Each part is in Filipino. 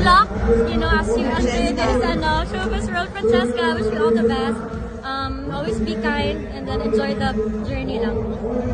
luck, you know, as you enter this showbiz world, Francesca. I wish you all the best. Always be kind and then enjoy the journey lang.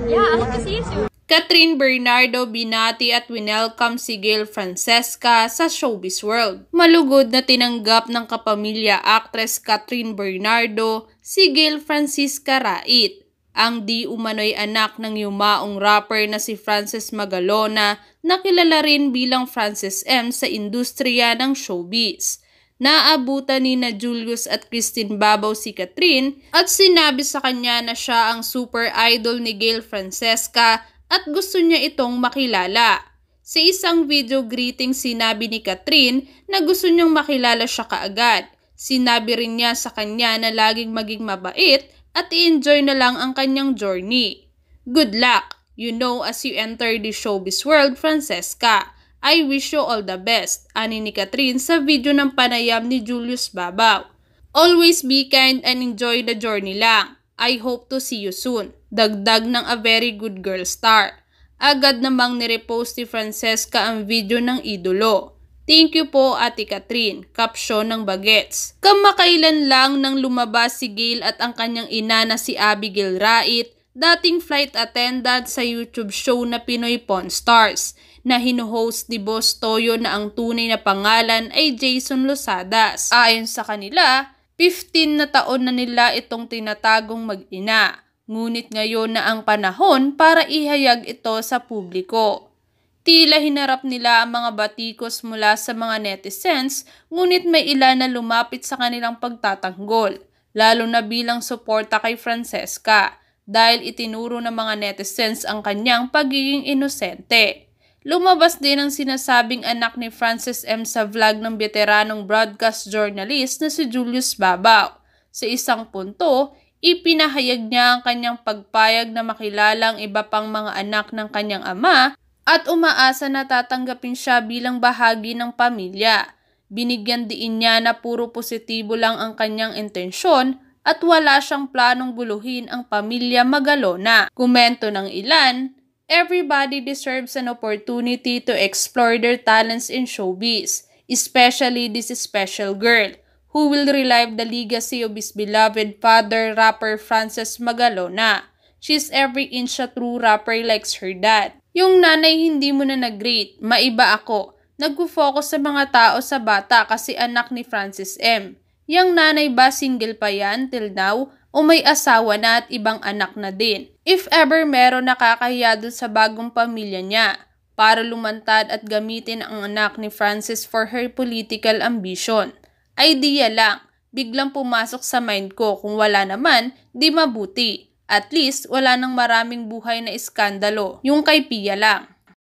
Yeah, I hope to see you soon. Catherine Bernardo binati at winelcome si Gayle Francesca sa showbiz world. Malugod na tinanggap ng kapamilya actress Catherine Bernardo si Gayle Francisca Rait, ang di umano'y anak ng yumaong rapper na si Frances Magalona na kilala rin bilang Frances M sa industriya ng showbiz. Naabutan ni na Julius at Christine Babaw si Catherine at sinabi sa kanya na siya ang super idol ni Gayle Francesca at gusto niya itong makilala. Sa isang video greeting sinabi ni Catherine na gusto niyang makilala siya kaagad. Sinabi rin niya sa kanya na laging maging mabait at i-enjoy na lang ang kanyang journey. Good luck, you know, as you enter the showbiz world, Francesca. I wish you all the best, ani ni Catherine sa video ng panayam ni Julius Babaw. Always be kind and enjoy the journey lang. I hope to see you soon. Dagdag ng a very good girl star. Agad namang nirepost ni Francesca ang video ng idolo. Thank you po Ate Catherine, caption ng bagets. Kamakailan lang nang lumabas si Gayle at ang kanyang ina na si Abigail Rait, dating flight attendant sa YouTube show na Pinoy Pawn Stars, na hinuhost ni Boss Toyo na ang tunay na pangalan ay Jason Losadas. Ayon sa kanila, 15 na taon na nila itong tinatagong mag-ina. Ngunit ngayon na ang panahon para ihayag ito sa publiko. Tila hinarap nila ang mga batikos mula sa mga netizens, ngunit may ilan na lumapit sa kanilang pagtatanggol, lalo na bilang suporta kay Francesca, dahil itinuro ng mga netizens ang kanyang pagiging inosente. Lumabas din ang sinasabing anak ni Frances M sa vlog ng veteranong broadcast journalist na si Julius Babaw. Sa isang punto, ipinahayag niya ang kanyang pagpayag na makilala ang iba pang mga anak ng kanyang ama at umaasa na tatanggapin siya bilang bahagi ng pamilya. Binigyan diin niya na puro positibo lang ang kanyang intensyon at wala siyang planong guluhin ang pamilya Magalona. Komento ng ilan, everybody deserves an opportunity to explore their talents in showbiz, especially this special girl, who will relive the legacy of his beloved father, rapper Frances Magalona. She's every inch a true rapper likes her dad. Yung nanay hindi mo na nag-rate, maiba ako. Nagpo-focus sa mga tao sa bata kasi anak ni Frances M. Yang nanay ba single pa yan till now o may asawa na at ibang anak na din? If ever meron nakakahiya dun sa bagong pamilya niya para lumantad at gamitin ang anak ni Frances for her political ambition. Idea lang, biglang pumasok sa mind ko, kung wala naman, di mabuti. At least, wala nang maraming buhay na iskandalo, yung kay Pia lang.